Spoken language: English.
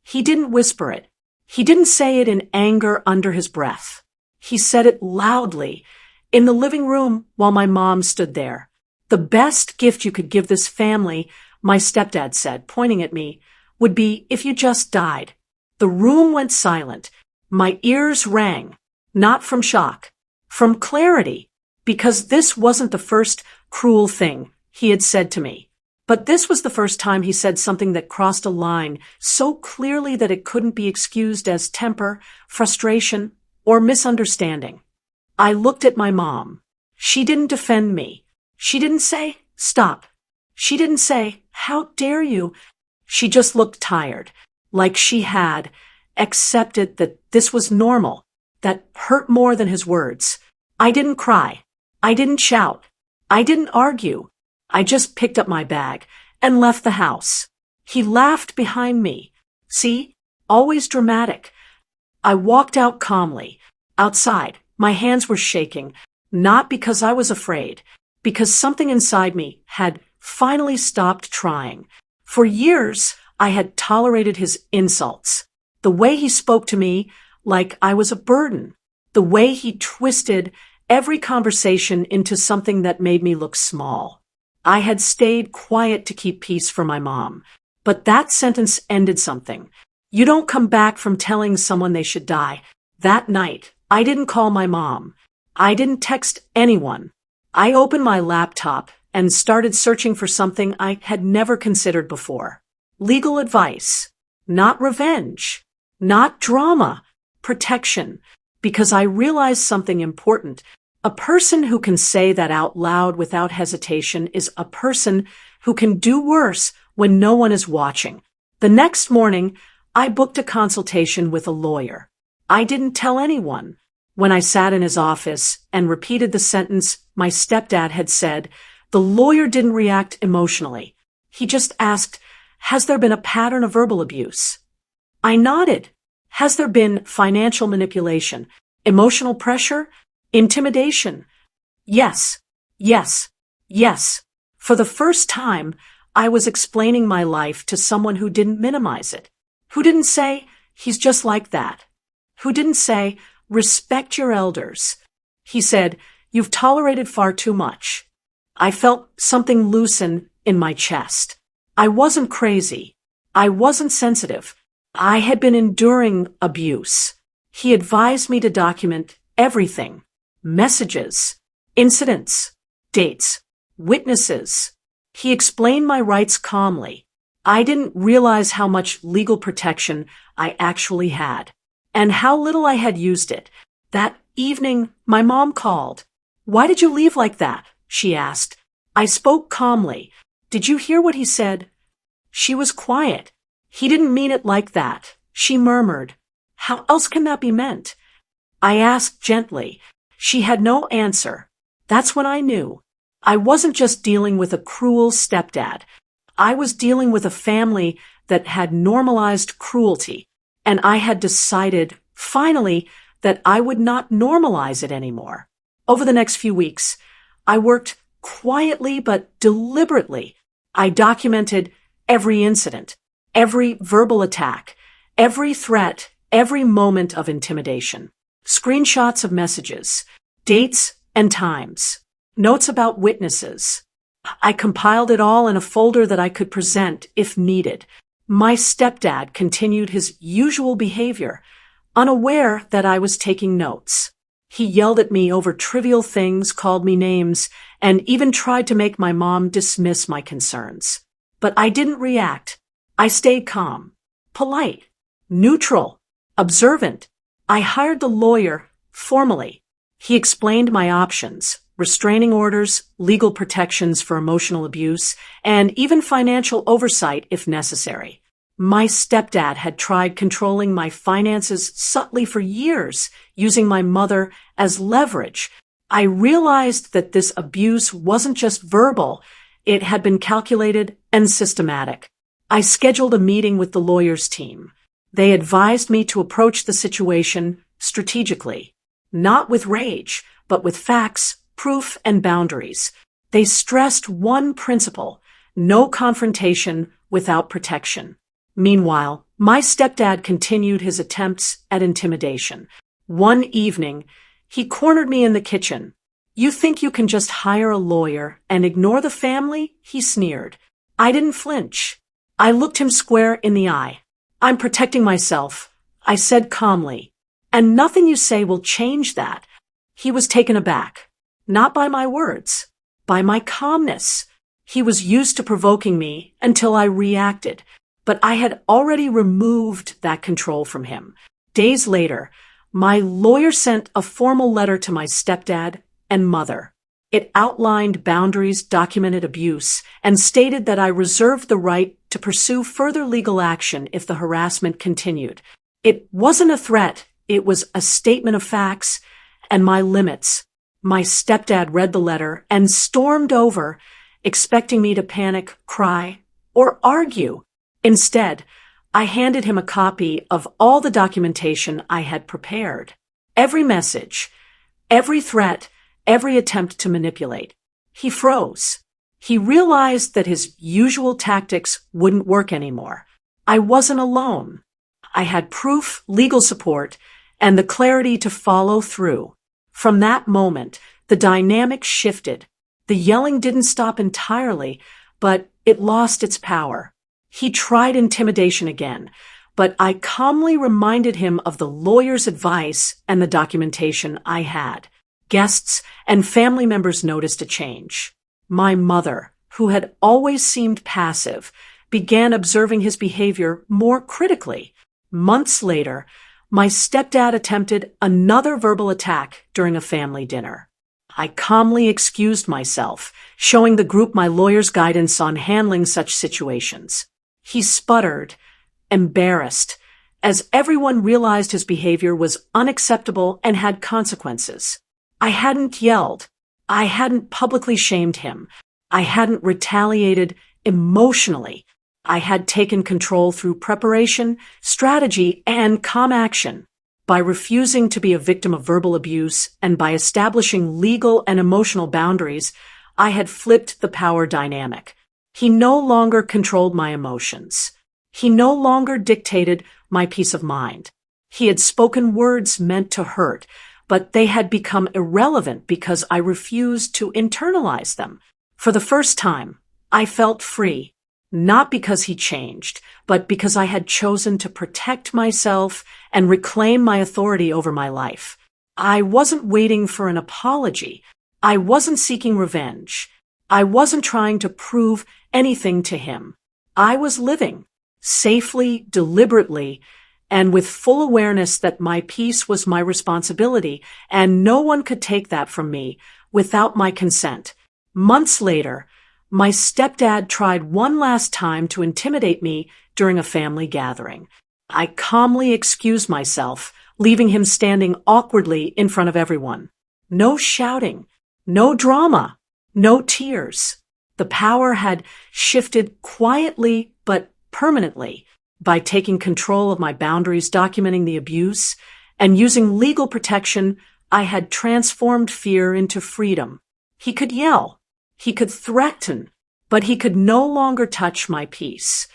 He didn't whisper it. He didn't say it in anger under his breath. He said it loudly, in the living room while my mom stood there. The best gift you could give this family, my stepdad said, pointing at me, would be if you just died. The room went silent. My ears rang, not from shock, from clarity, because this wasn't the first cruel thing he had said to me. But this was the first time he said something that crossed a line so clearly that it couldn't be excused as temper, frustration, or misunderstanding. I looked at my mom. She didn't defend me. She didn't say, "Stop." She didn't say, "How dare you?" She just looked tired, like she had accepted that this was normal, that hurt more than his words. I didn't cry. I didn't shout. I didn't argue. I just picked up my bag and left the house. He laughed behind me. See? Always dramatic. I walked out calmly. Outside, my hands were shaking, not because I was afraid, because something inside me had finally stopped trying. For years, I had tolerated his insults. The way he spoke to me like I was a burden. The way he twisted every conversation into something that made me look small. I had stayed quiet to keep peace for my mom. But that sentence ended something. You don't come back from telling someone they should die. That night, I didn't call my mom. I didn't text anyone. I opened my laptop and started searching for something I had never considered before. Legal advice. Not revenge. Not drama. Protection. Because I realized something important. A person who can say that out loud without hesitation is a person who can do worse when no one is watching. The next morning, I booked a consultation with a lawyer. I didn't tell anyone. When I sat in his office and repeated the sentence my stepdad had said, the lawyer didn't react emotionally. He just asked, "Has there been a pattern of verbal abuse?" I nodded. Has there been financial manipulation, emotional pressure, intimidation? Yes, yes, yes. For the first time, I was explaining my life to someone who didn't minimize it, who didn't say, "He's just like that," who didn't say, "Respect your elders." He said, "You've tolerated far too much." I felt something loosen in my chest. I wasn't crazy. I wasn't sensitive. I had been enduring abuse. He advised me to document everything. Messages, incidents, dates, witnesses. He explained my rights calmly. I didn't realize how much legal protection I actually had, and how little I had used it. That evening, my mom called. "Why did you leave like that?" she asked. I spoke calmly. "Did you hear what he said?" She was quiet. "He didn't mean it like that," she murmured. "How else can that be meant?" I asked gently. She had no answer. That's when I knew. I wasn't just dealing with a cruel stepdad. I was dealing with a family that had normalized cruelty, and I had decided, finally, that I would not normalize it anymore. Over the next few weeks, I worked quietly but deliberately. I documented every incident, every verbal attack, every threat, every moment of intimidation. Screenshots of messages, dates and times, notes about witnesses. I compiled it all in a folder that I could present if needed. My stepdad continued his usual behavior, unaware that I was taking notes. He yelled at me over trivial things, called me names, and even tried to make my mom dismiss my concerns. But I didn't react. I stayed calm, polite, neutral, observant. I hired the lawyer formally. He explained my options, restraining orders, legal protections for emotional abuse, and even financial oversight if necessary. My stepdad had tried controlling my finances subtly for years, using my mother as leverage. I realized that this abuse wasn't just verbal, it had been calculated and systematic. I scheduled a meeting with the lawyer's team. They advised me to approach the situation strategically, not with rage, but with facts, proof, and boundaries. They stressed one principle: no confrontation without protection. Meanwhile, My stepdad continued his attempts at intimidation. One evening, he cornered me in the kitchen. "You think you can just hire a lawyer and ignore the family?" he sneered. I didn't flinch. I looked him square in the eye. "I'm protecting myself," I said calmly. "And nothing you say will change that." He was taken aback. Not by my words, by my calmness. He was used to provoking me until I reacted, but I had already removed that control from him. Days later, my lawyer sent a formal letter to my stepdad and mother. It outlined boundaries, documented abuse, and stated that I reserved the right to pursue further legal action if the harassment continued. It wasn't a threat, it was a statement of facts and my limits. My stepdad read the letter and stormed over, expecting me to panic, cry, or argue. Instead, I handed him a copy of all the documentation I had prepared. Every message, every threat, every attempt to manipulate. He froze. He realized that his usual tactics wouldn't work anymore. I wasn't alone. I had proof, legal support, and the clarity to follow through. From that moment, the dynamic shifted. The yelling didn't stop entirely, but it lost its power. He tried intimidation again, but I calmly reminded him of the lawyer's advice and the documentation I had. Guests and family members noticed a change. My mother, who had always seemed passive, began observing his behavior more critically. Months later, my stepdad attempted another verbal attack during a family dinner. I calmly excused myself, showing the group my lawyer's guidance on handling such situations. He sputtered, embarrassed, as everyone realized his behavior was unacceptable and had consequences. I hadn't yelled. I hadn't publicly shamed him. I hadn't retaliated emotionally. I had taken control through preparation, strategy, and calm action. By refusing to be a victim of verbal abuse and by establishing legal and emotional boundaries, I had flipped the power dynamic. He no longer controlled my emotions. He no longer dictated my peace of mind. He had spoken words meant to hurt, but they had become irrelevant because I refused to internalize them. For the first time, I felt free, not because he changed, but because I had chosen to protect myself and reclaim my authority over my life. I wasn't waiting for an apology. I wasn't seeking revenge. I wasn't trying to prove anything to him. I was living, safely, deliberately, and with full awareness that my peace was my responsibility, and no one could take that from me without my consent. Months later, my stepdad tried one last time to intimidate me during a family gathering. I calmly excused myself, leaving him standing awkwardly in front of everyone. No shouting, no drama, no tears. The power had shifted quietly but permanently. By taking control of my boundaries, documenting the abuse, and using legal protection, I had transformed fear into freedom. He could yell, he could threaten, but he could no longer touch my peace.